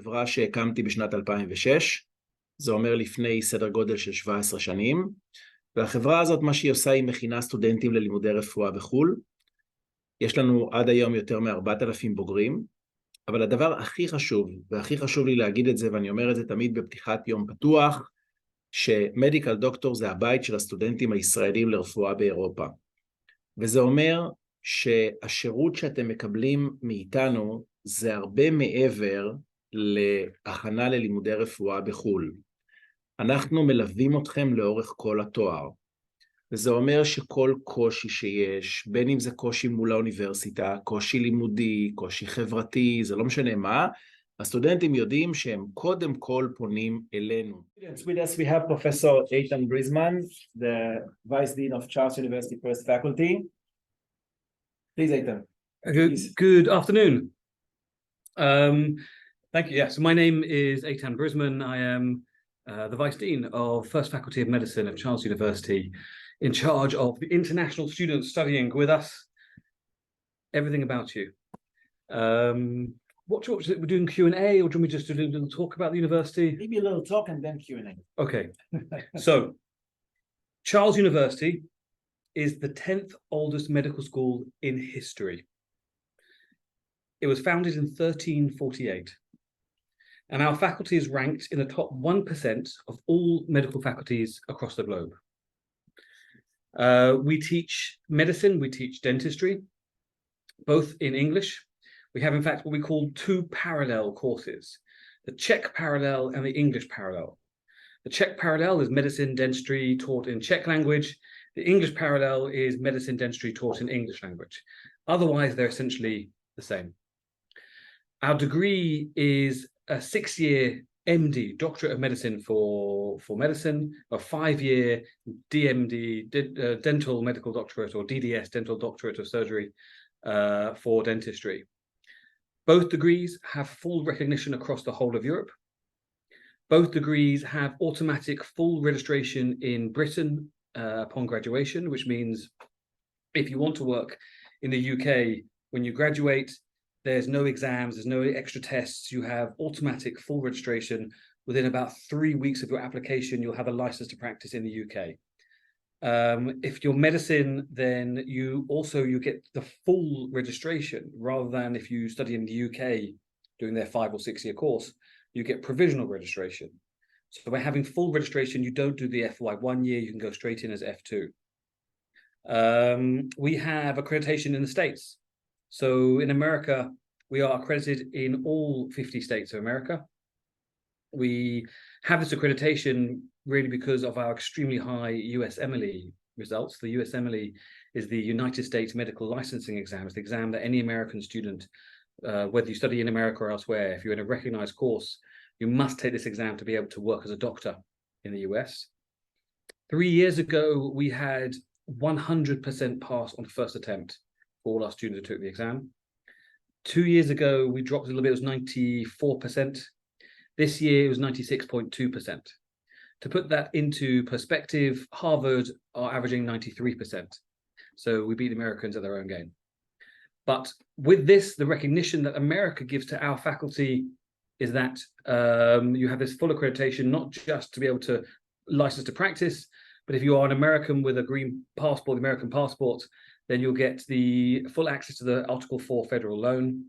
חברה שהקמתי בשנת 2006, זה אומר לפני סדר גודל של 17 שנים, והחברה הזאת מה שהיא עושה היא מכינה סטודנטים ללימודי רפואה בחו"ל. יש לנו עד היום יותר מ-4,000 בוגרים, אבל הדבר הכי חשוב, והכי חשוב לי להגיד את זה, ואני אומר את זה תמיד בפתיחת יום פתוח, שמדיקל דוקטור זה הבית של הסטודנטים הישראלים לרפואה באירופה. וזה אומר שהשירות שאתם מקבלים מאיתנו זה הרבה מעבר להכנה ללימודי רפואה בחו"ל. אנחנו מלווים אתכם לאורך כל התואר. וזה אומר שכל קושי שיש, בין אם זה קושי מול האוניברסיטה, קושי לימודי, קושי חברתי, זה לא משנה מה, הסטודנטים יודעים שהם קודם כל פונים אלינו. With us we have Professor איתן בריצמן, the Vice Dean of Charles University First Faculty. Please, Ethan. Good afternoon. Thank you. Yes, my name is Eitan Brisman. I am the Vice Dean of First Faculty of Medicine at Charles University, in charge of the international students studying with us. Everything about you. What we're doing Q&A, or do we just do a little talk about the university? Maybe a little talk and then Q&A. Okay. So, Charles University is the 10th oldest medical school in history. It was founded in 1348, and our faculty is ranked in the top 1% of all medical faculties across the globe. We teach medicine, we teach dentistry, both in English. We have, in fact, what we call two parallel courses, the Czech parallel and the English parallel. The Czech parallel is medicine, dentistry taught in Czech language. The English parallel is medicine, dentistry taught in English language. Otherwise, they're essentially the same. Our degree is a 6-year MD, Doctorate of Medicine for medicine, a 5-year DMD, Dental Medical Doctorate, or DDS, Dental Doctorate of Surgery for dentistry. Both degrees have full recognition across the whole of Europe. Both degrees have automatic full registration in Britain upon graduation, which means if you want to work in the UK when you graduate, there's no exams, there's no extra tests, you have automatic full registration. Within about 3 weeks of your application, you'll have a license to practice in the UK. If you're medicine, then you get the full registration, rather than if you study in the UK doing their 5 or 6 year course, you get provisional registration. So by having full registration, you don't do the FY 1 year, you can go straight in as F2. We have accreditation in the States. So in America, we are accredited in all 50 states of America. We have this accreditation really because of our extremely high USMLE results. The USMLE is the United States Medical Licensing Exam. It's the exam that any American student, whether you study in America or elsewhere, if you're in a recognized course, you must take this exam to be able to work as a doctor in the US. 3 years ago, we had 100% pass on the first attempt for all our students who took the exam. 2 years ago, we dropped a little bit, it was 94%. This year, it was 96.2%. To put that into perspective, Harvard are averaging 93%. So we beat the Americans at their own game. But with this, the recognition that America gives to our faculty is that you have this full accreditation, not just to be able to license to practice, but if you are an American with a green passport, the American passport, then you'll get the full access to the Article 4 federal loan.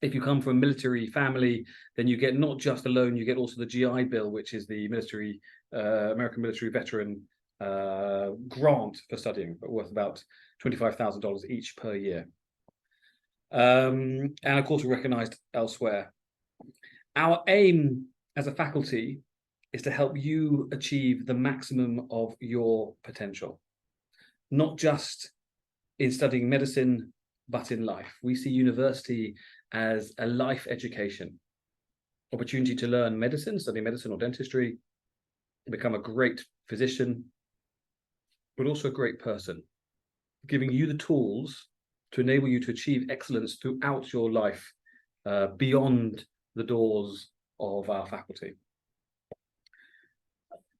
If you come from a military family, then you get not just a loan, you get also the GI Bill, which is the military, American military veteran grant for studying, but worth about $25,000 each per year. And of course, we're recognized elsewhere. Our aim as a faculty is to help you achieve the maximum of your potential, not just in studying medicine, but in life. We see university as a life education, opportunity to learn medicine, study medicine or dentistry, become a great physician, but also a great person, giving you the tools to enable you to achieve excellence throughout your life, beyond the doors of our faculty.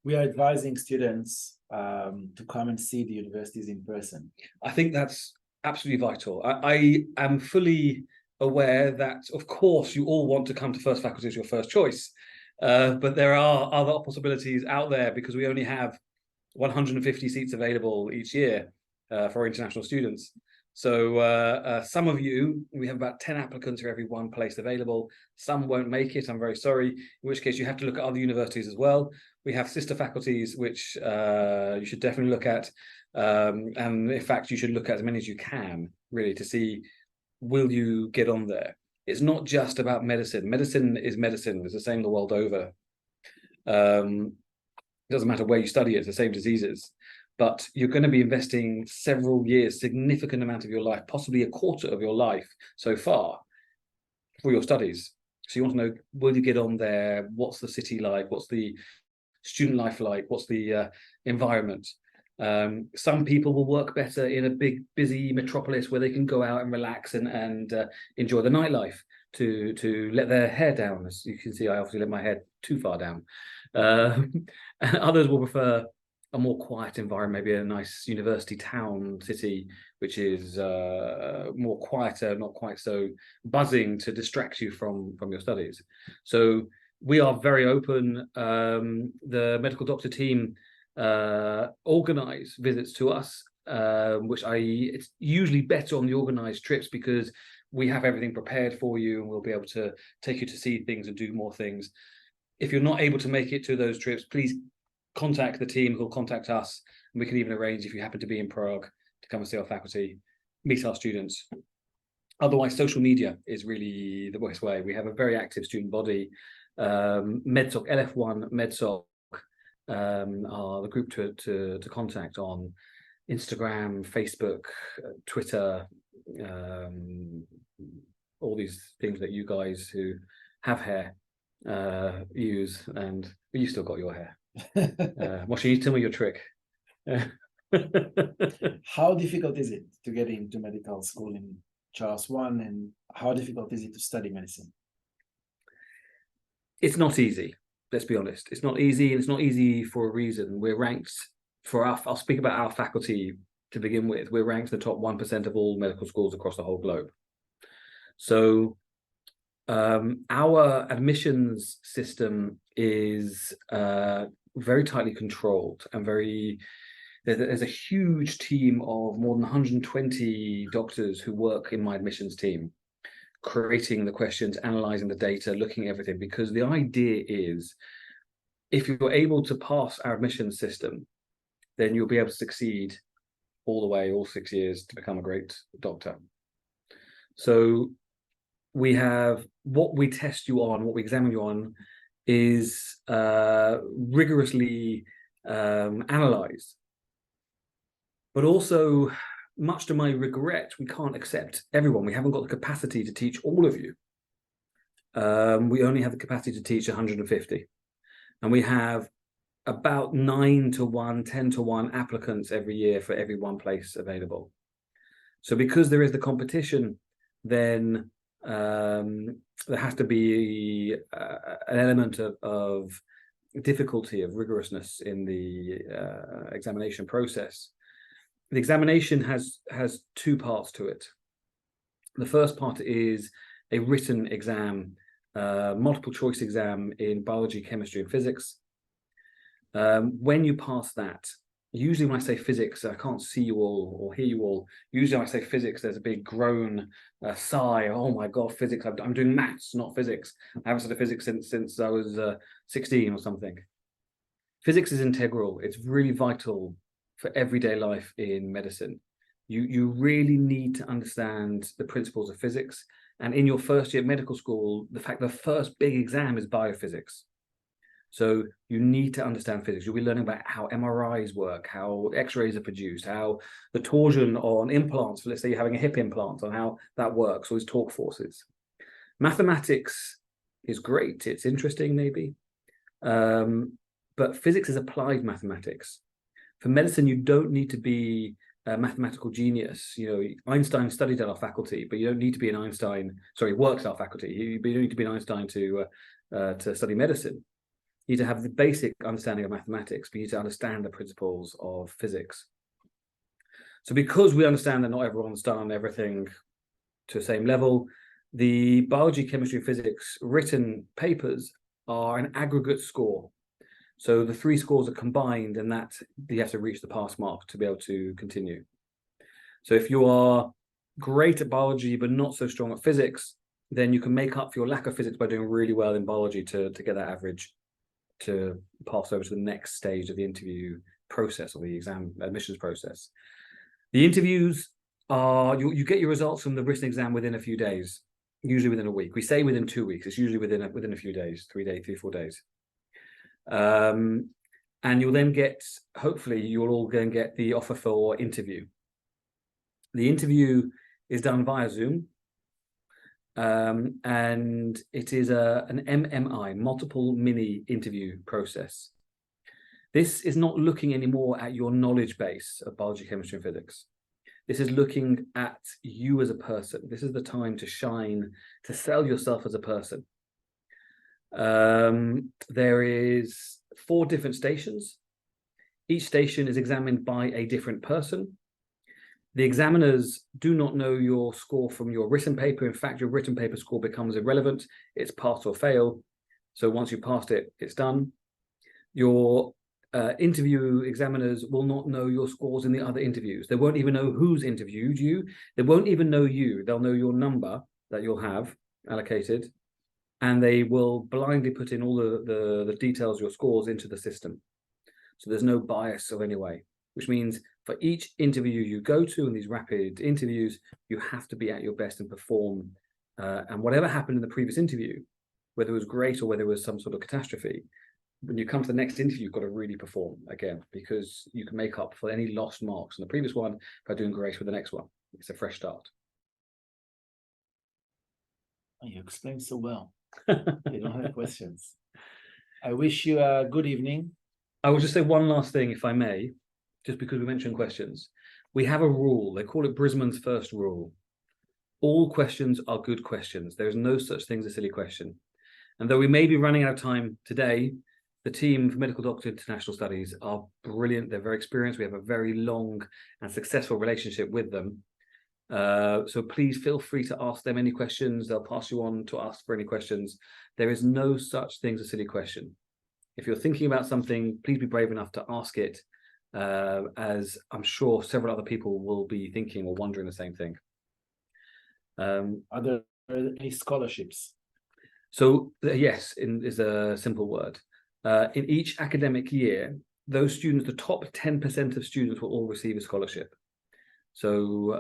We are advising students to come and see the universities in person. I think that's absolutely vital. I am fully aware that, of course, you all want to come to first faculty as your first choice. But there are other possibilities out there because we only have 150 seats available each year for international students. So some of you, we have about 10 applicants for every one place available. Some won't make it, I'm very sorry, in which case you have to look at other universities as well. We have sister faculties, which you should definitely look at. And in fact, you should look at as many as you can, really, to see, will you get on there? It's not just about medicine. Medicine is medicine. It's the same the world over. It doesn't matter where you study it, it's the same diseases. But you're going to be investing several years, significant amount of your life, possibly a quarter of your life so far for your studies. So you want to know, will you get on there? What's the city like? What's the student life like? What's the environment? Some people will work better in a big, busy metropolis where they can go out and relax and enjoy the nightlife to let their hair down. As you can see, I obviously let my hair too far down. And others will prefer a more quiet environment, maybe a nice university town, city, which is more quieter, not quite so buzzing to distract you from your studies. So we are very open. The medical doctor team organize visits to us, it's usually better on the organized trips because we have everything prepared for you and we'll be able to take you to see things and do more things. If you're not able to make it to those trips, please contact the team who'll contact us, and we can even arrange, if you happen to be in Prague, to come and see our faculty, meet our students. Otherwise, social media is really the best way. We have a very active student body. MedSoc, LF1 MedSoc are the group to contact on Instagram, Facebook, Twitter, all these things that you guys who have hair use, and you still got your hair. Moshe, you tell me your trick. How difficult is it to get into medical school in Charles I, and how difficult is it to study medicine? It's not easy. Let's be honest. It's not easy, and it's not easy for a reason. We're ranked I'll speak about our faculty to begin with. We're ranked in the top 1% of all medical schools across the whole globe. So our admissions system is very tightly controlled and there's a huge team of more than 120 doctors who work in my admissions team, creating the questions, analyzing the data, looking at everything, because the idea is if you're able to pass our admissions system, then you'll be able to succeed all the way, all 6 years, to become a great doctor. So we have what we test you on, what we examine you on is rigorously analyzed. But also, much to my regret, we can't accept everyone. We haven't got the capacity to teach all of you. We only have the capacity to teach 150. And we have about 9 to 1, 10 to 1 applicants every year for every one place available. So because there is the competition, then there has to be an element of difficulty, of rigorousness in the examination process. The examination has 2 parts to it. The first part is a written exam, multiple choice exam in biology, chemistry, and physics. When you pass that, usually when I say physics, I can't see you all or hear you all. Usually when I say physics, there's a big groan, sigh. Oh my God, physics! I'm doing maths, not physics. I haven't studied physics since I was 16 or something. Physics is integral. It's really vital for everyday life in medicine. You really need to understand the principles of physics. And in your first year at medical school, the first big exam is biophysics. So you need to understand physics. You'll be learning about how MRIs work, how X-rays are produced, how the torsion on implants, let's say you're having a hip implant, on how that works, all these torque forces. Mathematics is great. It's interesting, maybe. But physics is applied mathematics. For medicine, you don't need to be a mathematical genius. You know, Einstein studied at our faculty, but you don't need to be an Einstein. Sorry, worked at our faculty. You don't need to be an Einstein to study medicine. You need to have the basic understanding of mathematics, but you need to understand the principles of physics. So because we understand that not everyone's done everything to the same level, The biology, chemistry, and physics written papers are an aggregate score. So the 3 scores are combined, and that you have to reach the pass mark to be able to continue. So if you are great at biology but not so strong at physics, then you can make up for your lack of physics by doing really well in biology to get that average to pass over to the next stage of the interview process or the exam admissions process. The interviews are, you get your results from the written exam within a few days, usually within a week. We say within 2 weeks. It's usually within a few days, 3, 4 days. And you'll then get, hopefully, you'll all go and get the offer for interview. The interview is done via Zoom, and it is an MMI, multiple mini interview process. This is not looking anymore at your knowledge base of biology, chemistry, and physics. This is looking at you as a person. This is the time to shine, to sell yourself as a person. There is 4 different stations. Each station is examined by a different person. The examiners do not know your score from your written paper. In fact, your written paper score becomes irrelevant. It's pass or fail. So once you passed it, it's done. Your interview examiners will not know your scores in the other interviews. They won't even know who's interviewed you. They won't even know you. They'll know your number that you'll have allocated, and they will blindly put in all the details, your scores, into the system. So there's no bias of any way, which means for each interview you go to in these rapid interviews, you have to be at your best and perform. And whatever happened in the previous interview, whether it was great or whether it was some sort of catastrophe, when you come to the next interview, you've got to really perform again, because you can make up for any lost marks in the previous one by doing great with the next one. It's a fresh start. You explained so well. I don't have questions. I wish you a good evening. I will just say one last thing, if I may, just because we mentioned questions. We have a rule. They call it Brisbane's first rule. All questions are good questions. There is no such thing as a silly question. And though we may be running out of time today, the team for Medical Doctor International Studies are brilliant. They're very experienced. We have a very long and successful relationship with them. So please feel free to ask them any questions. They'll pass you on to us for any questions. There is no such thing as a silly question. If you're thinking about something, please be brave enough to ask it, as I'm sure several other people will be thinking or wondering the same thing. Are there any scholarships? So yes, is a simple word. In each academic year, those students, the top 10% of students will all receive a scholarship. So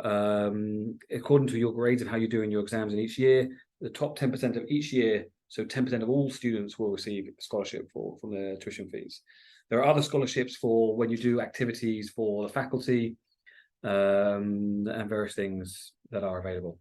according to your grades of how you do in your exams in each year, the top 10% of each year, so 10% of all students will receive a scholarship from their tuition fees. There are other scholarships for when you do activities for the faculty, and various things that are available.